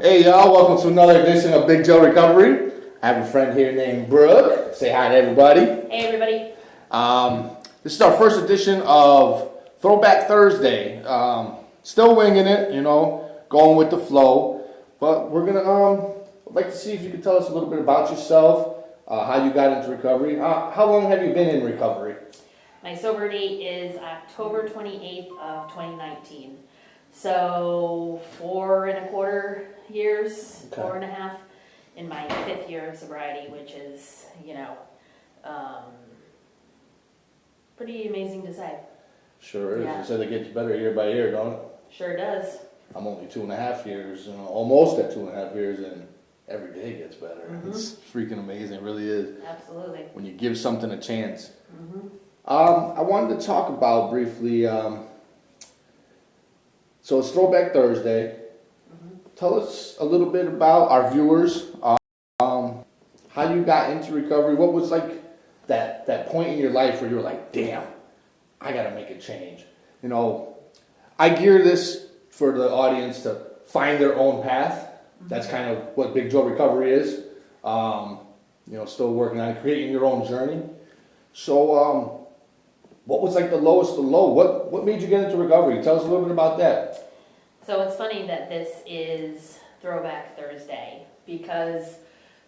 Hey y'all, welcome to another edition of Big Joe Recovery. I have a friend here named Brooke. Say hi to everybody. Hey everybody. This is our first edition of Throwback Thursday. Still winging it, going with the flow. But we're gonna I'd like to see if you could tell us a little bit about yourself, how you got into recovery. How long have you been in recovery? My sober date is October 28th of 2019. So 4.25 years, Okay. 4.5 in my 5th year of sobriety, which is, pretty amazing to say. Sure is. Yeah. You said it gets better year by year, don't it? Sure does. I'm only 2.5 years, almost at 2.5 years, and every day gets better. Mm-hmm. It's freaking amazing, it really is. Absolutely. When you give something a chance. Mm-hmm. I wanted to talk about briefly, so it's Throwback Thursday. Mm-hmm. Tell us a little bit about our viewers, how you got into recovery. What was like that point in your life where you were like, damn, I gotta make a change. I gear this for the audience to find their own path. That's kind of what Big Joe Recovery is. Still working on creating your own journey. So, what was like the lowest of low? What made you get into recovery? Tell us a little bit about that. So it's funny that this is Throwback Thursday because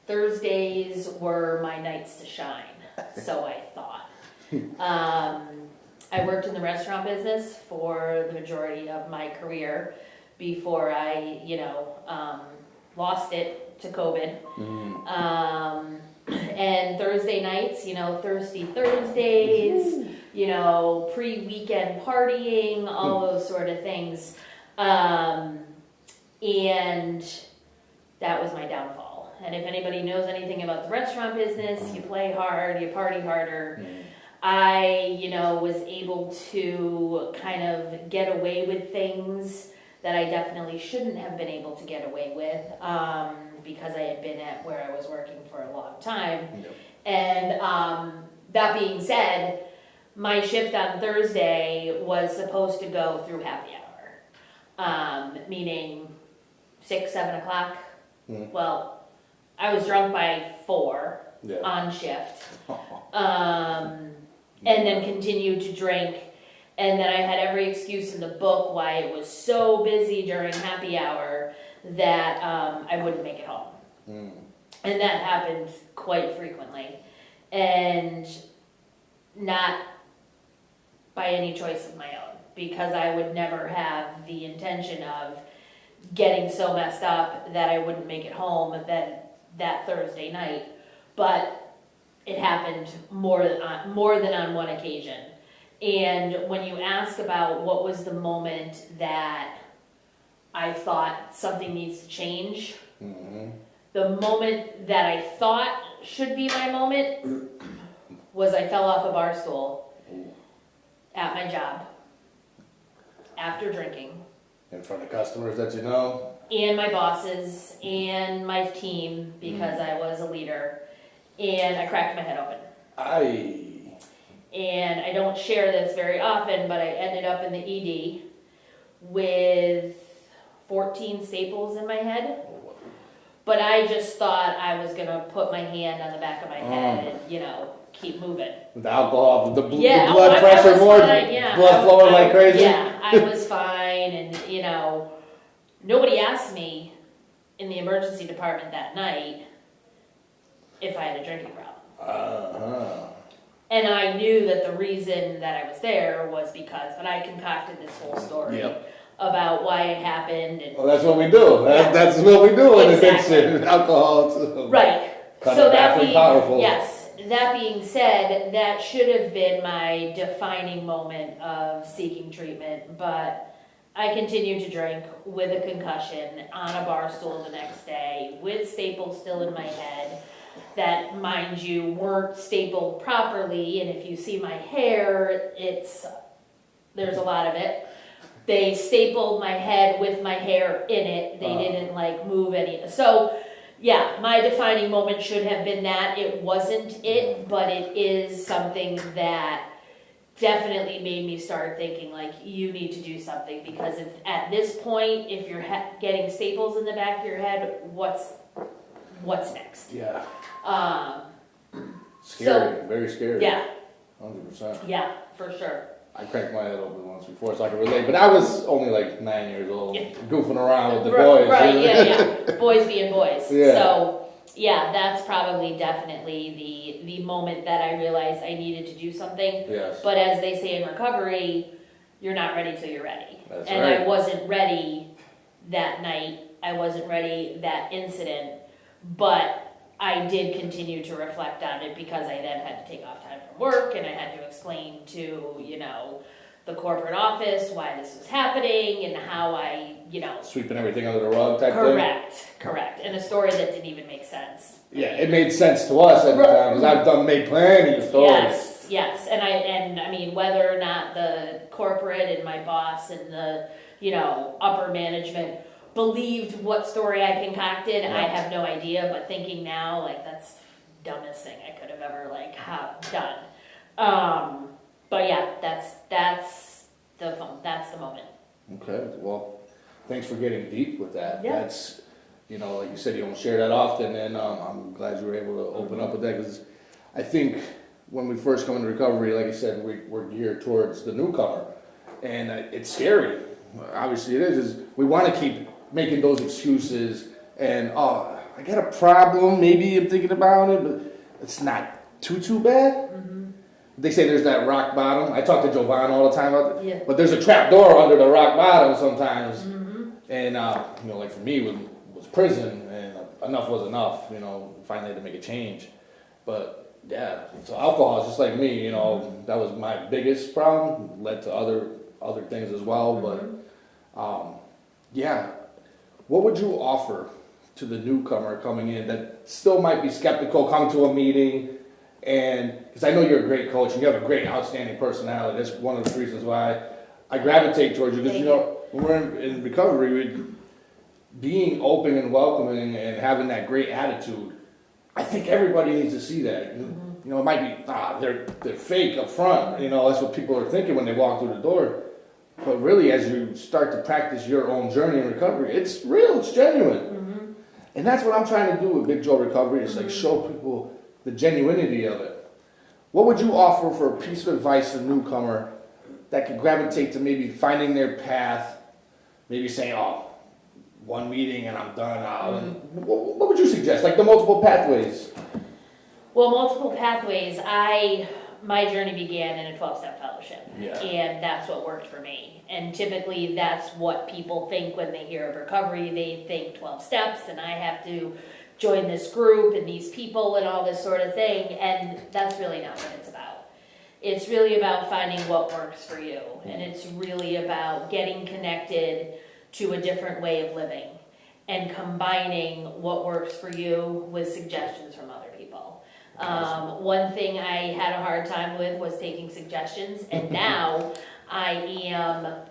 Thursdays were my nights to shine, so I thought. I worked in the restaurant business for the majority of my career before I, lost it to COVID. And Thursday nights, Thirsty Thursdays, pre-weekend partying, all those sort of things. And that was my downfall. And if anybody knows anything about the restaurant business, you play hard, you party harder. I, was able to kind of get away with things that I definitely shouldn't have been able to get away with because I had been at where I was working for a long time. Yep. And that being said, my shift on Thursday was supposed to go through happy hour, meaning 6, 7 o'clock. Well, I was drunk by 4 on shift, and then continued to drink. And then I had every excuse in the book why it was so busy during happy hour that I wouldn't make it home. And that happened quite frequently. And not by any choice of my own, because I would never have the intention of getting so messed up that I wouldn't make it home that Thursday night. But it happened more than on one occasion. And when you ask about what was the moment that I thought something needs to change, the moment that I thought should be my moment was I fell off a bar stool at my job after drinking. In front of customers that you know? And my bosses and my team, because I was a leader. And I cracked my head open. And I don't share this very often, but I ended up in the ED with 14 staples in my head. But I just thought I was going to put my hand on the back of my head and, keep moving. With the alcohol, the Yeah, blood pressure, more blood flowing like crazy. Yeah, I was fine. And, nobody asked me in the emergency department that night if I had a drinking problem. And I knew that the reason that I was there was because, but I concocted this whole story about why it happened. And, well, that's what we do. That's what we do in addiction, alcohol. Too. Right. So powerful. Yes. That being said, that should have been my defining moment of seeking treatment, but I continued to drink with a concussion on a bar stool the next day with staples still in my head. That, mind you, weren't stapled properly, and if you see my hair, there's a lot of it. They stapled my head with my hair in it. They didn't move any. So, yeah, my defining moment should have been that. It wasn't it, but it is something that definitely made me start thinking like you need to do something, because if, at this point, if you're getting staples in the back of your head, what's next? Yeah. So, Very scary. yeah, 100%. yeah, for sure. I cracked my head open once before, so I can relate. But I was only like 9 years old, Yeah. goofing around with the Right, boys. right, yeah. Boys being boys. Yeah. So, yeah, that's probably definitely the moment that I realized I needed to do something. Yes. But as they say in recovery, you're not ready till you're ready. That's And right. I wasn't ready that night. I wasn't ready that incident. But I did continue to reflect on it, because I then had to take off time from work, and I had to explain to, the corporate office why this was happening and how I, Sweeping everything under the rug type thing? Correct. And a story that didn't even make sense. Yeah, it made sense to us at the time, because I've made plenty of stories. Yes. And I mean, whether or not the corporate and my boss and the, upper management believed what story I concocted, I have no idea, but thinking now, like, that's the dumbest thing I could have ever, done. But yeah, that's the moment. Okay, well, thanks for getting deep with that. Yeah. That's, like you said, you don't share that often, and I'm glad you were able to open up with that, because I think when we first come into recovery, like I said, we're geared towards the newcomer, and it's scary. Obviously it is we want to keep making those excuses, and I got a problem, maybe I'm thinking about it, but it's not too bad. They say there's that rock bottom. I talk to Jovan all the time about it. Yeah. But there's a trap door under the rock bottom sometimes. And, like for me, it was prison, and enough was enough, finally had to make a change. But, yeah, so alcohol is just like me, that was my biggest problem, led to other things as well. But, yeah, what would you offer to the newcomer coming in that still might be skeptical, come to a meeting? And because I know you're a great coach and you have a great, outstanding personality. That's one of the reasons why I gravitate towards you. Because when we're in recovery, being open and welcoming and having that great attitude, I think everybody needs to see that. It might be they're fake up front. That's what people are thinking when they walk through the door. But really, as you start to practice your own journey in recovery, it's real, it's genuine, and that's what I'm trying to do with Big Joe Recovery. Is like show people the genuinity of it. What would you offer for a piece of advice to a newcomer that could gravitate to maybe finding their path, maybe saying, one meeting and I'm done. What would you suggest? Like the multiple pathways? Well, multiple pathways. My journey began in a 12-step fellowship, and that's what worked for me. And typically that's what people think when they hear of recovery. They think 12 steps, and I have to join this group and these people and all this sort of thing, and that's really not what it's about. It's really about finding what works for you, and it's really about getting connected to a different way of living and combining what works for you with suggestions from other people. One thing I had a hard time with was taking suggestions, and now I am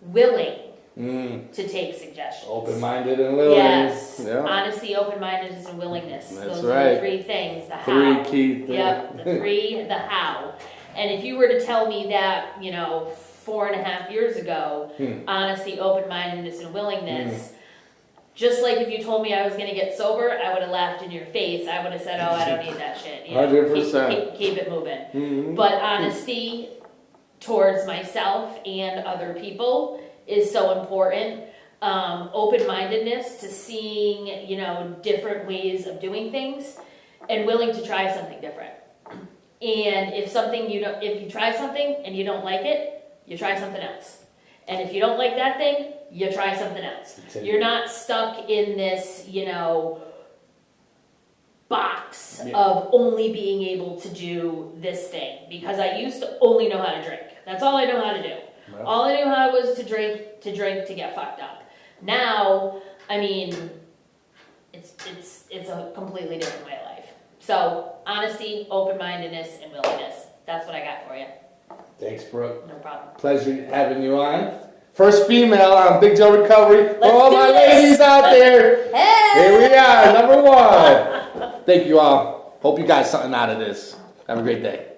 willing to take suggestions. Open-minded and willing. Yes. Yeah. Honesty, open-mindedness, and willingness. That's Those right. are the three things. The how. Three key things. Yep, the three, the how. And if you were to tell me that, 4.5 years ago, honesty, open-mindedness, and willingness, just like if you told me I was going to get sober, I would have laughed in your face. I would have said, I don't need that shit. 100%. Keep it moving. But honesty towards myself and other people is so important. Open-mindedness to seeing, different ways of doing things, and willing to try something different. And if you try something and you don't like it, you try something else. And if you don't like that thing, you try something else. You're not stuck in this, box of only being able to do this thing. Because I used to only know how to drink. That's all I know how to do. Right. All I knew how was to drink to get fucked up. Now, it's a completely different way of life. So, honesty, open-mindedness, and willingness. That's what I got for you. Thanks, Brooke. No problem. Pleasure having you on. First female on Big Joe Recovery. For all my this. ladies out there. Hey! Here we are, number one. Thank you all. Hope you got something out of this. Have a great day.